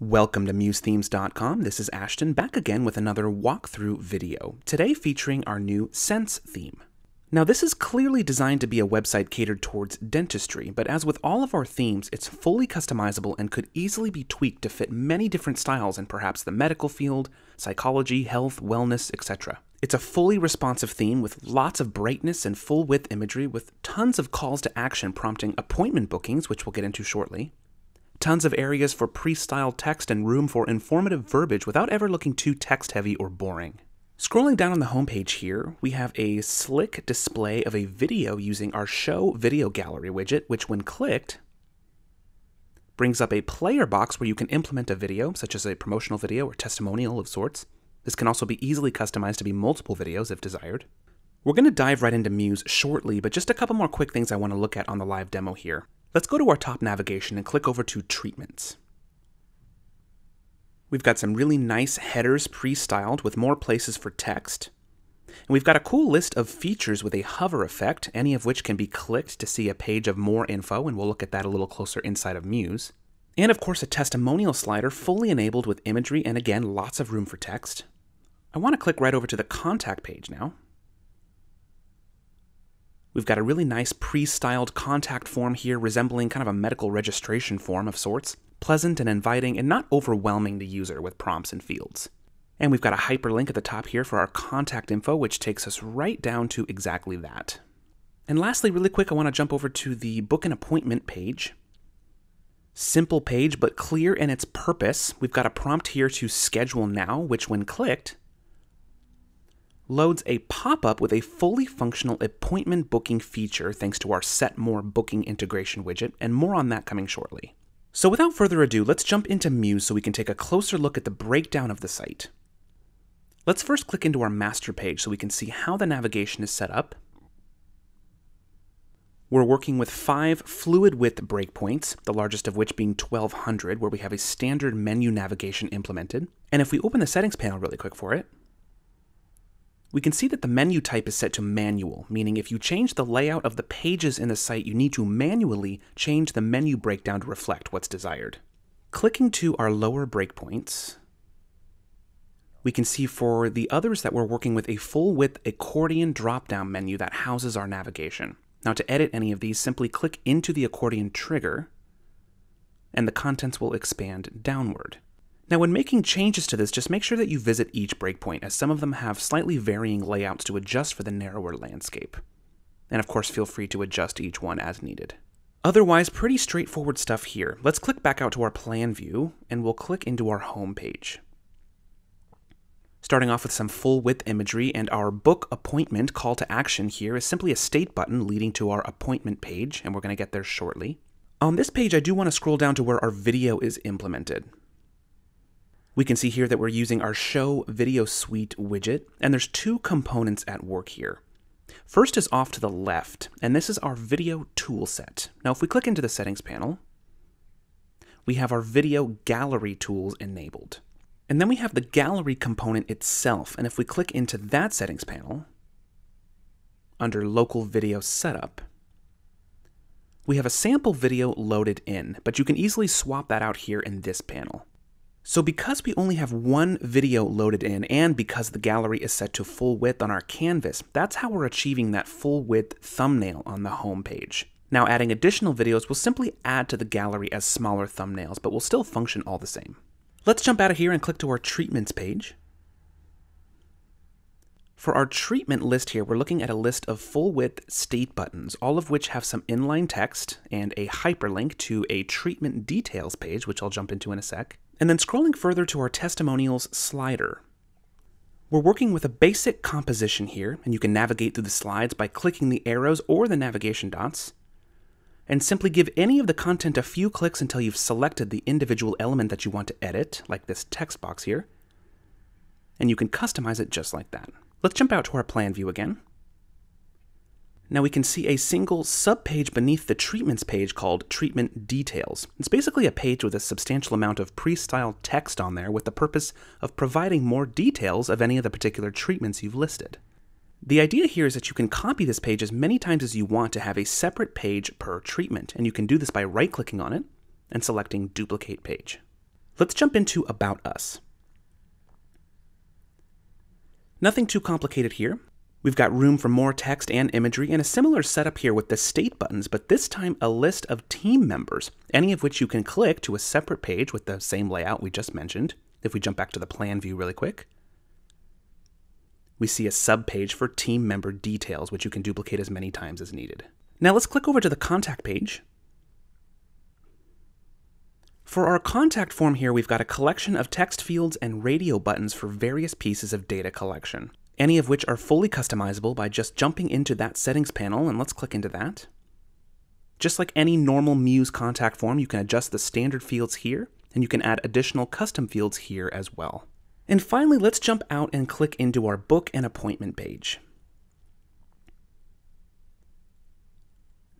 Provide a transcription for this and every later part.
Welcome to MuseThemes.com. This is Ashton, back again with another walkthrough video, today featuring our new Sense theme. Now this is clearly designed to be a website catered towards dentistry, but as with all of our themes, it's fully customizable and could easily be tweaked to fit many different styles in perhaps the medical field, psychology, health, wellness, etc. It's a fully responsive theme with lots of brightness and full-width imagery with tons of calls to action prompting appointment bookings, which we'll get into shortly. Tons of areas for pre-styled text and room for informative verbiage without ever looking too text-heavy or boring. Scrolling down on the homepage here, we have a slick display of a video using our Show Video Gallery widget, which when clicked, brings up a player box where you can implement a video, such as a promotional video or testimonial of sorts. This can also be easily customized to be multiple videos if desired. We're going to dive right into Muse shortly, but just a couple more quick things I want to look at on the live demo here. Let's go to our top navigation and click over to Treatments. We've got some really nice headers pre-styled with more places for text. And we've got a cool list of features with a hover effect, any of which can be clicked to see a page of more info, and we'll look at that a little closer inside of Muse. And of course a testimonial slider fully enabled with imagery and again lots of room for text. I want to click right over to the contact page now. We've got a really nice pre-styled contact form here resembling kind of a medical registration form of sorts, pleasant and inviting and not overwhelming the user with prompts and fields. And we've got a hyperlink at the top here for our contact info, which takes us right down to exactly that. And lastly, really quick, I want to jump over to the book an appointment page. Simple page, but clear in its purpose. We've got a prompt here to schedule now, which when clicked, loads a pop-up with a fully functional appointment booking feature thanks to our Set More booking integration widget, and more on that coming shortly. So without further ado, let's jump into Muse so we can take a closer look at the breakdown of the site. Let's first click into our master page so we can see how the navigation is set up. We're working with 5 fluid width breakpoints, the largest of which being 1200, where we have a standard menu navigation implemented. And if we open the settings panel really quick for it, we can see that the menu type is set to manual, meaning if you change the layout of the pages in the site, you need to manually change the menu breakdown to reflect what's desired. Clicking to our lower breakpoints, we can see for the others that we're working with a full-width accordion drop-down menu that houses our navigation. Now to edit any of these, simply click into the accordion trigger, and the contents will expand downward. Now when making changes to this, just make sure that you visit each breakpoint, as some of them have slightly varying layouts to adjust for the narrower landscape. And of course feel free to adjust each one as needed. Otherwise, pretty straightforward stuff here. Let's click back out to our plan view, and we'll click into our home page. Starting off with some full width imagery, and our book appointment call to action here is simply a state button leading to our appointment page, and we're going to get there shortly. On this page, I do want to scroll down to where our video is implemented. We can see here that we're using our Show Video Suite widget, and there's 2 components at work here. First is off to the left, and this is our video toolset. Now if we click into the settings panel, we have our video gallery tools enabled. And then we have the gallery component itself, and if we click into that settings panel, under local video setup, we have a sample video loaded in, but you can easily swap that out here in this panel. So because we only have one video loaded in, and because the gallery is set to full width on our canvas, that's how we're achieving that full width thumbnail on the home page. Now adding additional videos will simply add to the gallery as smaller thumbnails, but will still function all the same. Let's jump out of here and click to our treatments page. For our treatment list here, we're looking at a list of full width state buttons, all of which have some inline text and a hyperlink to a treatment details page, which I'll jump into in a sec. And then scrolling further to our testimonials slider. We're working with a basic composition here, and you can navigate through the slides by clicking the arrows or the navigation dots, and simply give any of the content a few clicks until you've selected the individual element that you want to edit, like this text box here, and you can customize it just like that. Let's jump out to our plan view again. Now we can see a single subpage beneath the treatments page called Treatment Details. It's basically a page with a substantial amount of pre-styled text on there with the purpose of providing more details of any of the particular treatments you've listed. The idea here is that you can copy this page as many times as you want to have a separate page per treatment, and you can do this by right-clicking on it and selecting Duplicate Page. Let's jump into About Us. Nothing too complicated here. We've got room for more text and imagery and a similar setup here with the state buttons, but this time a list of team members, any of which you can click to a separate page with the same layout we just mentioned. If we jump back to the plan view really quick, we see a subpage for team member details, which you can duplicate as many times as needed. Now let's click over to the contact page. For our contact form here, we've got a collection of text fields and radio buttons for various pieces of data collection, any of which are fully customizable by just jumping into that settings panel, and let's click into that. Just like any normal Muse contact form, you can adjust the standard fields here, and you can add additional custom fields here as well. And finally, let's jump out and click into our book and appointment page.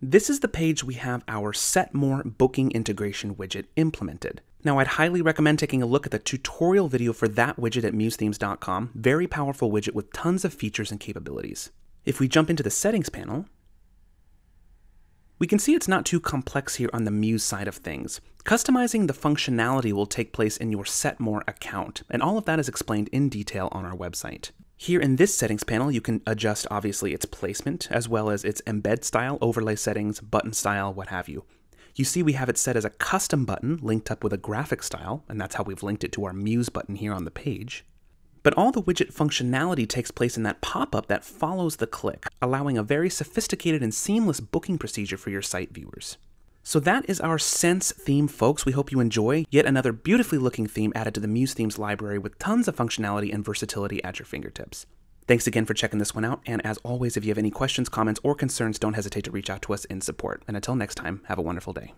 This is the page we have our Set More booking integration widget implemented. Now, I'd highly recommend taking a look at the tutorial video for that widget at MuseThemes.com. Very powerful widget with tons of features and capabilities. If we jump into the settings panel, we can see it's not too complex here on the Muse side of things. Customizing the functionality will take place in your Set More account, and all of that is explained in detail on our website. Here in this settings panel, you can adjust obviously its placement, as well as its embed style, overlay settings, button style, what have you. You see we have it set as a custom button linked up with a graphic style, and that's how we've linked it to our Muse button here on the page. But all the widget functionality takes place in that pop-up that follows the click, allowing a very sophisticated and seamless booking procedure for your site viewers. So that is our Sense theme, folks. We hope you enjoy yet another beautifully looking theme added to the Muse Themes library with tons of functionality and versatility at your fingertips. Thanks again for checking this one out, and as always, if you have any questions, comments, or concerns, don't hesitate to reach out to us in support. And until next time, have a wonderful day.